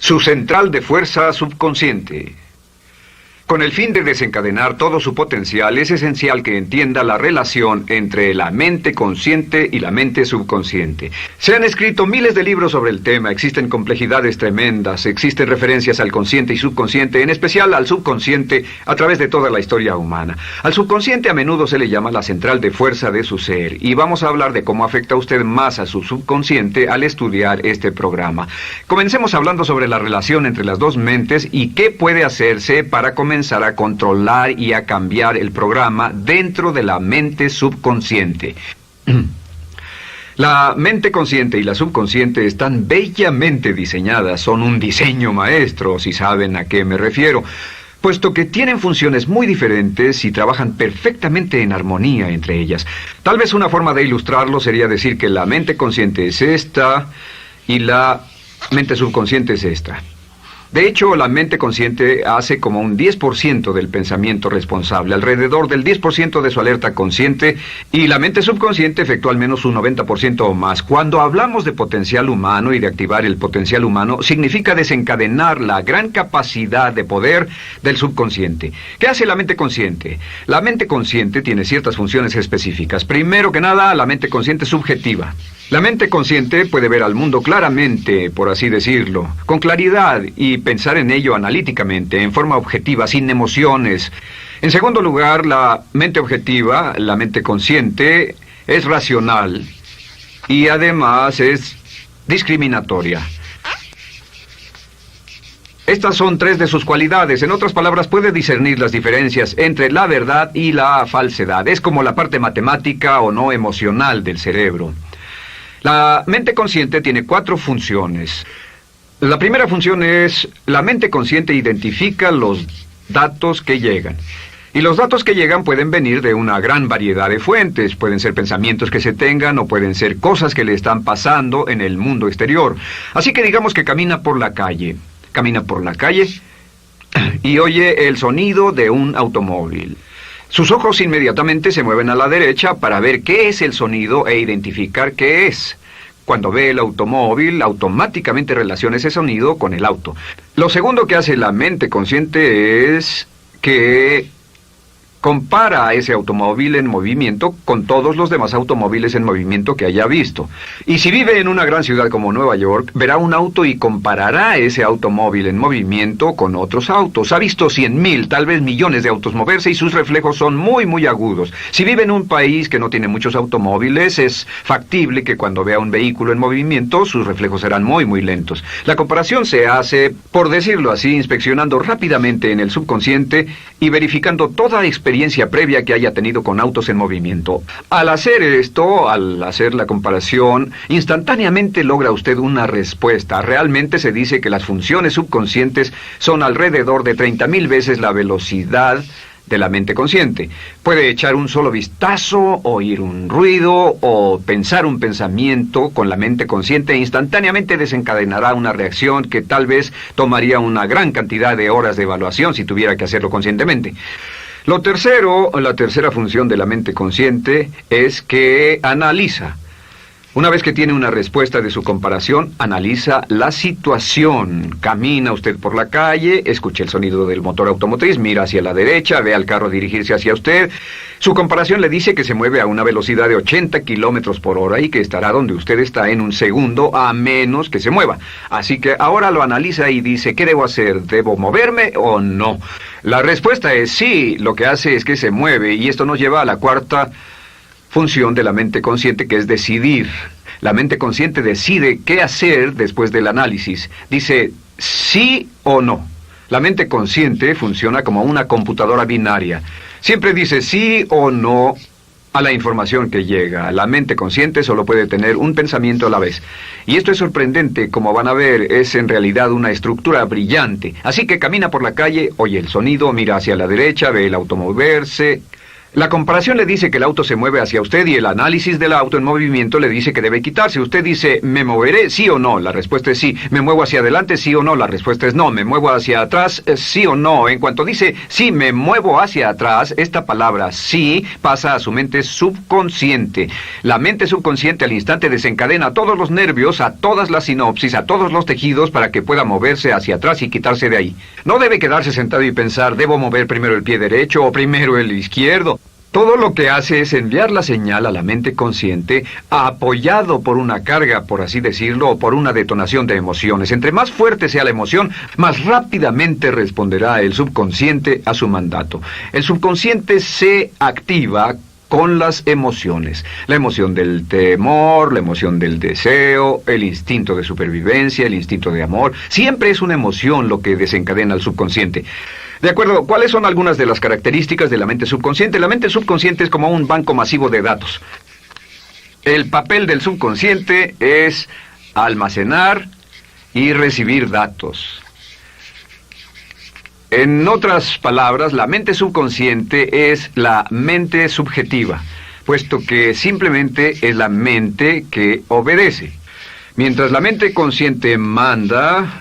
Su central de fuerza subconsciente. Con el fin de desencadenar todo su potencial, es esencial que entienda la relación entre la mente consciente y la mente subconsciente. Se han escrito miles de libros sobre el tema, existen complejidades tremendas, existen referencias al consciente y subconsciente, en especial al subconsciente a través de toda la historia humana. Al subconsciente a menudo se le llama la central de fuerza de su ser, y vamos a hablar de cómo afecta usted más a su subconsciente al estudiar este programa. Comencemos hablando sobre la relación entre las dos mentes y qué puede hacerse para comenzar a controlar y a cambiar el programa dentro de la mente subconsciente. La mente consciente y la subconsciente están bellamente diseñadas, son un diseño maestro, si saben a qué me refiero, puesto que tienen funciones muy diferentes y trabajan perfectamente en armonía entre ellas. Tal vez una forma de ilustrarlo sería decir que la mente consciente es esta y la mente subconsciente es esta. De hecho, la mente consciente hace como un 10% del pensamiento responsable, alrededor del 10% de su alerta consciente, y la mente subconsciente efectúa al menos un 90% o más. Cuando hablamos de potencial humano y de activar el potencial humano, significa desencadenar la gran capacidad de poder del subconsciente. ¿Qué hace la mente consciente? La mente consciente tiene ciertas funciones específicas. Primero que nada, la mente consciente es subjetiva. La mente consciente puede ver al mundo claramente, por así decirlo, con claridad y pensar en ello analíticamente, en forma objetiva, sin emociones. En segundo lugar, la mente objetiva, la mente consciente, es racional y además es discriminatoria. Estas son tres de sus cualidades. En otras palabras, puede discernir las diferencias entre la verdad y la falsedad. Es como la parte matemática o no emocional del cerebro. La mente consciente tiene 4 funciones. La primera función es, la mente consciente identifica los datos que llegan. Y los datos que llegan pueden venir de una gran variedad de fuentes. Pueden ser pensamientos que se tengan o pueden ser cosas que le están pasando en el mundo exterior. Así que digamos que camina por la calle. Camina por la calle y oye el sonido de un automóvil. Sus ojos inmediatamente se mueven a la derecha para ver qué es el sonido e identificar qué es. Cuando ve el automóvil, automáticamente relaciona ese sonido con el auto. Lo segundo que hace la mente consciente es que compara a ese automóvil en movimiento con todos los demás automóviles en movimiento que haya visto. Y si vive en una gran ciudad como Nueva York, verá un auto y comparará ese automóvil en movimiento con otros autos. Ha visto 100,000, tal vez millones de autos moverse y sus reflejos son muy, muy agudos. Si vive en un país que no tiene muchos automóviles, es factible que cuando vea un vehículo en movimiento, sus reflejos serán muy, muy lentos. La comparación se hace, por decirlo así, inspeccionando rápidamente en el subconsciente y verificando toda experiencia previa que haya tenido con autos en movimiento. Al hacer esto, al hacer la comparación, instantáneamente logra usted una respuesta. Realmente se dice que las funciones subconscientes son alrededor de 30,000 veces la velocidad de la mente consciente. Puede echar un solo vistazo, oír un ruido o pensar un pensamiento con la mente consciente e instantáneamente desencadenará una reacción que tal vez tomaría una gran cantidad de horas de evaluación si tuviera que hacerlo conscientemente. La tercera función de la mente consciente es que analiza. Una vez que tiene una respuesta de su comparación, analiza la situación. Camina usted por la calle, escucha el sonido del motor automotriz, mira hacia la derecha, ve al carro dirigirse hacia usted. Su comparación le dice que se mueve a una velocidad de 80 kilómetros por hora y que estará donde usted está en un segundo, a menos que se mueva. Así que ahora lo analiza y dice, ¿qué debo hacer? ¿Debo moverme o no? La respuesta es sí, lo que hace es que se mueve, y esto nos lleva a la cuarta función de la mente consciente, que es decidir. La mente consciente decide qué hacer después del análisis. Dice sí o no. La mente consciente funciona como una computadora binaria. Siempre dice sí o no a la información que llega. La mente consciente solo puede tener un pensamiento a la vez. Y esto es sorprendente, como van a ver, es en realidad una estructura brillante. Así que camina por la calle, oye el sonido, mira hacia la derecha, ve el auto moverse. La comparación le dice que el auto se mueve hacia usted y el análisis del auto en movimiento le dice que debe quitarse. Usted dice, ¿me moveré? ¿Sí o no? La respuesta es sí. ¿Me muevo hacia adelante? ¿Sí o no? La respuesta es no. ¿Me muevo hacia atrás? ¿Sí o no? En cuanto dice, sí, me muevo hacia atrás, esta palabra sí pasa a su mente subconsciente. La mente subconsciente al instante desencadena todos los nervios, a todas las sinapsis, a todos los tejidos para que pueda moverse hacia atrás y quitarse de ahí. No debe quedarse sentado y pensar, ¿debo mover primero el pie derecho o primero el izquierdo? Todo lo que hace es enviar la señal a la mente consciente, apoyado por una carga, por así decirlo, o por una detonación de emociones. Entre más fuerte sea la emoción, más rápidamente responderá el subconsciente a su mandato. El subconsciente se activa con las emociones. La emoción del temor, la emoción del deseo, el instinto de supervivencia, el instinto de amor. Siempre es una emoción lo que desencadena al subconsciente. De acuerdo, ¿cuáles son algunas de las características de la mente subconsciente? La mente subconsciente es como un banco masivo de datos. El papel del subconsciente es almacenar y recibir datos. En otras palabras, la mente subconsciente es la mente subjetiva, puesto que simplemente es la mente que obedece. Mientras la mente consciente manda,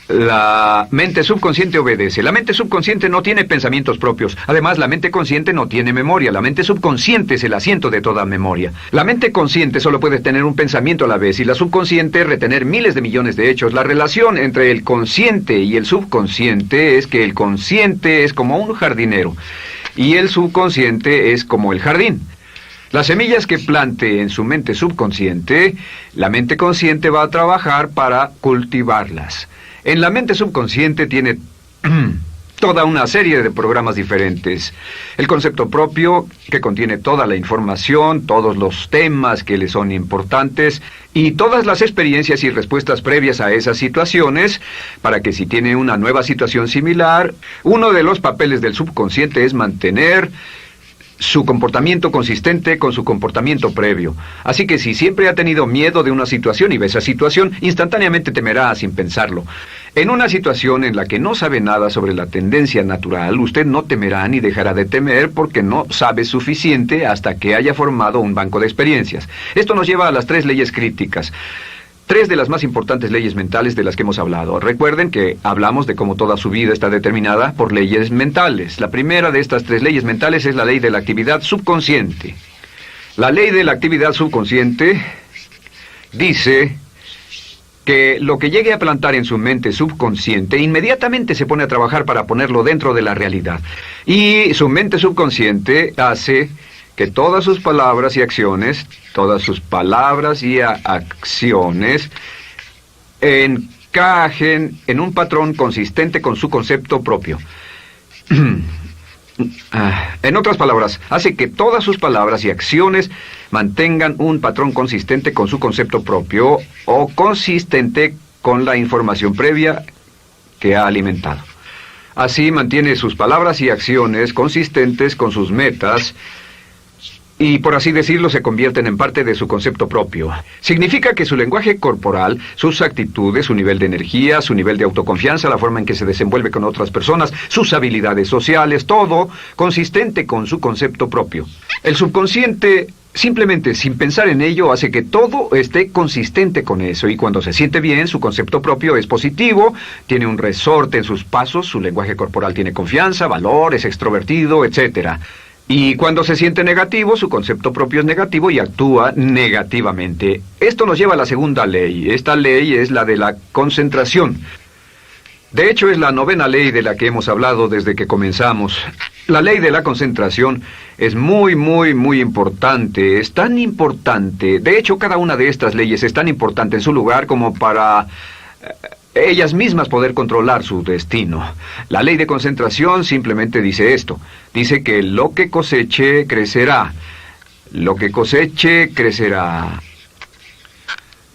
la mente subconsciente obedece. La mente subconsciente no tiene pensamientos propios. Además, la mente consciente no tiene memoria. La mente subconsciente es el asiento de toda memoria. La mente consciente solo puede tener un pensamiento a la vez y la subconsciente retener miles de millones de hechos. La relación entre el consciente y el subconsciente es que el consciente es como un jardinero y el subconsciente es como el jardín. Las semillas que plante en su mente subconsciente, la mente consciente va a trabajar para cultivarlas. En la mente subconsciente tiene toda una serie de programas diferentes. El concepto propio, que contiene toda la información, todos los temas que le son importantes y todas las experiencias y respuestas previas a esas situaciones, para que si tiene una nueva situación similar, uno de los papeles del subconsciente es mantener su comportamiento consistente con su comportamiento previo. Así que si siempre ha tenido miedo de una situación y ve esa situación, instantáneamente temerá sin pensarlo. En una situación en la que no sabe nada sobre la tendencia natural, usted no temerá ni dejará de temer porque no sabe suficiente hasta que haya formado un banco de experiencias. Esto nos lleva a las 3 leyes críticas. 3 de las más importantes leyes mentales de las que hemos hablado. Recuerden que hablamos de cómo toda su vida está determinada por leyes mentales. La primera de estas 3 leyes mentales es la ley de la actividad subconsciente. La ley de la actividad subconsciente dice que lo que llegue a plantar en su mente subconsciente inmediatamente se pone a trabajar para ponerlo dentro de la realidad. Y su mente subconsciente hace que todas sus palabras y acciones, encajen en un patrón consistente con su concepto propio. En otras palabras, hace que todas sus palabras y acciones mantengan un patrón consistente con su concepto propio o consistente con la información previa que ha alimentado. Así mantiene sus palabras y acciones consistentes con sus metas y, por así decirlo, se convierten en parte de su concepto propio. Significa que su lenguaje corporal, sus actitudes, su nivel de energía, su nivel de autoconfianza, la forma en que se desenvuelve con otras personas, sus habilidades sociales, todo consistente con su concepto propio. El subconsciente, simplemente sin pensar en ello, hace que todo esté consistente con eso, y cuando se siente bien, su concepto propio es positivo, tiene un resorte en sus pasos, su lenguaje corporal tiene confianza, valor, es extrovertido, etc. Y cuando se siente negativo, su concepto propio es negativo y actúa negativamente. Esto nos lleva a la segunda ley. Esta ley es la de la concentración. De hecho, es la 9ª ley de la que hemos hablado desde que comenzamos. La ley de la concentración es muy importante. Es tan importante. De hecho, cada una de estas leyes es tan importante en su lugar como para ellas mismas poder controlar su destino. La ley de concentración simplemente dice esto. Dice que lo que coseche, crecerá. Lo que coseche, crecerá.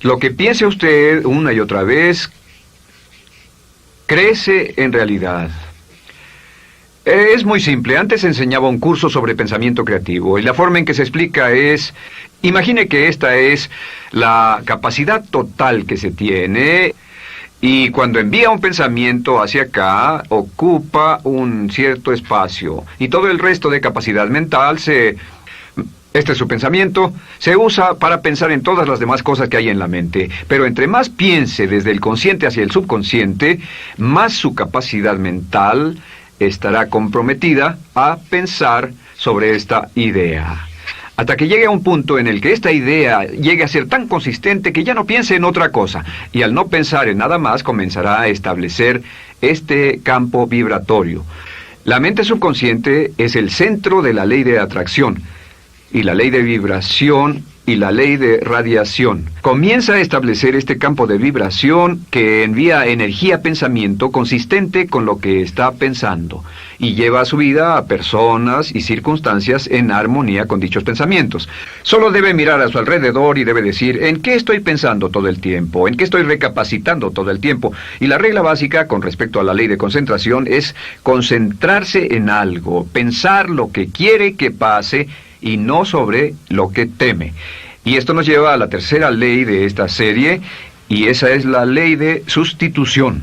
Lo que piense usted una y otra vez, crece en realidad. Es muy simple. Antes enseñaba un curso sobre pensamiento creativo y la forma en que se explica es: imagine que esta es la capacidad total que se tiene Y cuando envía un pensamiento hacia acá, ocupa un cierto espacio. Y todo el resto de capacidad mental este es su pensamiento, se usa para pensar en todas las demás cosas que hay en la mente. Pero entre más piense desde el consciente hacia el subconsciente, más su capacidad mental estará comprometida a pensar sobre esta idea. Hasta que llegue a un punto en el que esta idea llegue a ser tan consistente que ya no piense en otra cosa. Y al no pensar en nada más, comenzará a establecer este campo vibratorio. La mente subconsciente es el centro de la ley de atracción, y la ley de vibración y la ley de radiación. Comienza a establecer este campo de vibración que envía energía-pensamiento consistente con lo que está pensando y lleva a su vida a personas y circunstancias en armonía con dichos pensamientos. Solo debe mirar a su alrededor y debe decir, ¿en qué estoy pensando todo el tiempo? ¿En qué estoy recapacitando todo el tiempo? Y la regla básica con respecto a la ley de concentración es concentrarse en algo, pensar lo que quiere que pase y no sobre lo que teme. Y esto nos lleva a la tercera ley de esta serie, y esa es la ley de sustitución.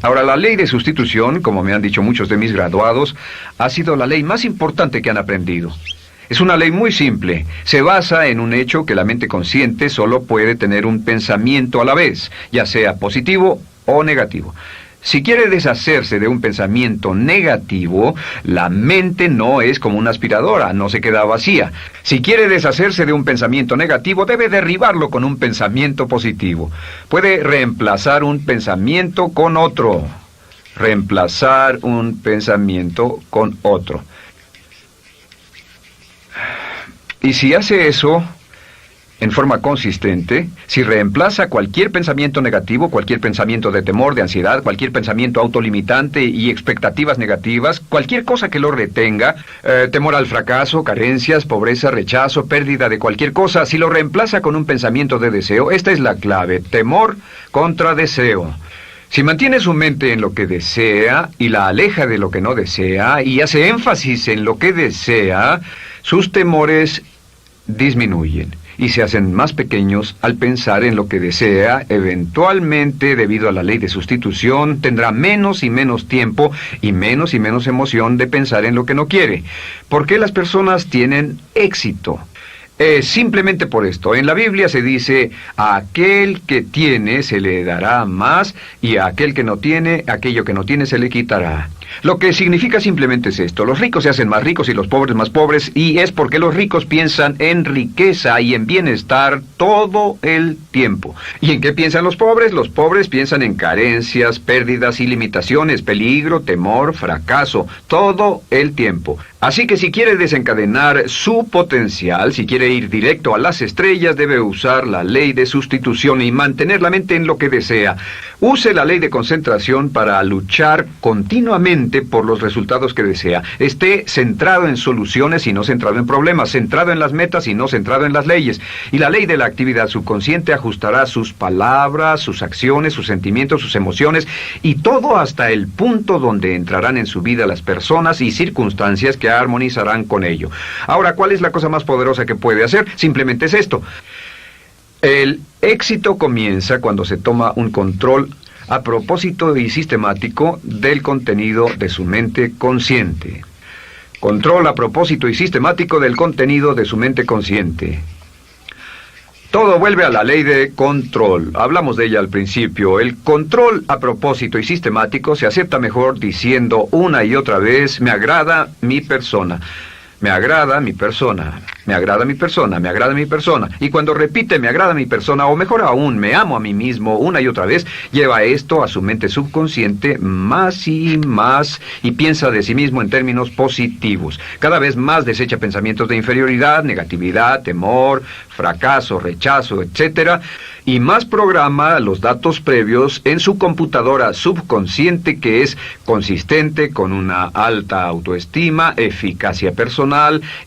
Ahora, la ley de sustitución, como me han dicho muchos de mis graduados, ha sido la ley más importante que han aprendido. Es una ley muy simple. Se basa en un hecho que la mente consciente solo puede tener un pensamiento a la vez, ya sea positivo o negativo. Si quiere deshacerse de un pensamiento negativo, la mente no es como una aspiradora, no se queda vacía. Si quiere deshacerse de un pensamiento negativo, debe derribarlo con un pensamiento positivo. Puede reemplazar un pensamiento con otro. Reemplazar un pensamiento con otro. Y si hace eso en forma consistente, si reemplaza cualquier pensamiento negativo, cualquier pensamiento de temor, de ansiedad, cualquier pensamiento autolimitante y expectativas negativas, cualquier cosa que lo retenga, temor al fracaso, carencias, pobreza, rechazo, pérdida de cualquier cosa, si lo reemplaza con un pensamiento de deseo, esta es la clave: temor contra deseo. Si mantiene su mente en lo que desea y la aleja de lo que no desea y hace énfasis en lo que desea, sus temores disminuyen y se hacen más pequeños al pensar en lo que desea. Eventualmente, debido a la ley de sustitución, tendrá menos y menos tiempo y menos emoción de pensar en lo que no quiere. ¿Por qué las personas tienen éxito? Simplemente por esto. En la Biblia se dice, a aquel que tiene se le dará más, y a aquel que no tiene, aquello que no tiene se le quitará. Lo que significa simplemente es esto: los ricos se hacen más ricos y los pobres más pobres, y es porque los ricos piensan en riqueza y en bienestar todo el tiempo. ¿Y en qué piensan los pobres? Los pobres piensan en carencias, pérdidas y limitaciones, peligro, temor, fracaso, todo el tiempo. Así que si quiere desencadenar su potencial, si quiere ir directo a las estrellas, debe usar la ley de sustitución y mantener la mente en lo que desea. Use la ley de concentración para luchar continuamente por los resultados que desea. Esté centrado en soluciones y no centrado en problemas, centrado en las metas y no centrado en las leyes. Y la ley de la actividad subconsciente ajustará sus palabras, sus acciones, sus sentimientos, sus emociones y todo hasta el punto donde entrarán en su vida las personas y circunstancias que armonizarán con ello. Ahora, ¿cuál es la cosa más poderosa que puede hacer? Simplemente es esto. El éxito comienza cuando se toma un control a propósito y sistemático del contenido de su mente consciente. Control a propósito y sistemático del contenido de su mente consciente. Todo vuelve a la ley de control. Hablamos de ella al principio. El control a propósito y sistemático se acepta mejor diciendo una y otra vez: me agrada mi persona. Me agrada mi persona, me agrada mi persona, me agrada mi persona. Y cuando repite me agrada mi persona, o mejor aún, me amo a mí mismo una y otra vez, lleva esto a su mente subconsciente más y más y piensa de sí mismo en términos positivos. Cada vez más desecha pensamientos de inferioridad, negatividad, temor, fracaso, rechazo, etc. Y más programa los datos previos en su computadora subconsciente, que es consistente con una alta autoestima, eficacia personal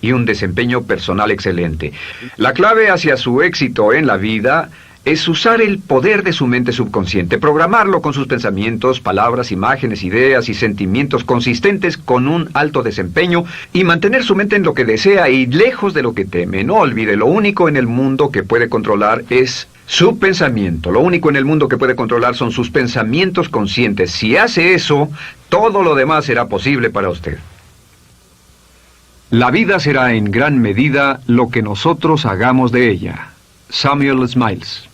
y un desempeño personal excelente. La clave hacia su éxito en la vida es usar el poder de su mente subconsciente, programarlo con sus pensamientos, palabras, imágenes, ideas y sentimientos consistentes con un alto desempeño y mantener su mente en lo que desea y lejos de lo que teme. No olvide, lo único en el mundo que puede controlar es Su pensamiento. Lo único en el mundo que puede controlar son sus pensamientos conscientes. Si hace eso, todo lo demás será posible para usted. La vida será en gran medida lo que nosotros hagamos de ella. Samuel Smiles.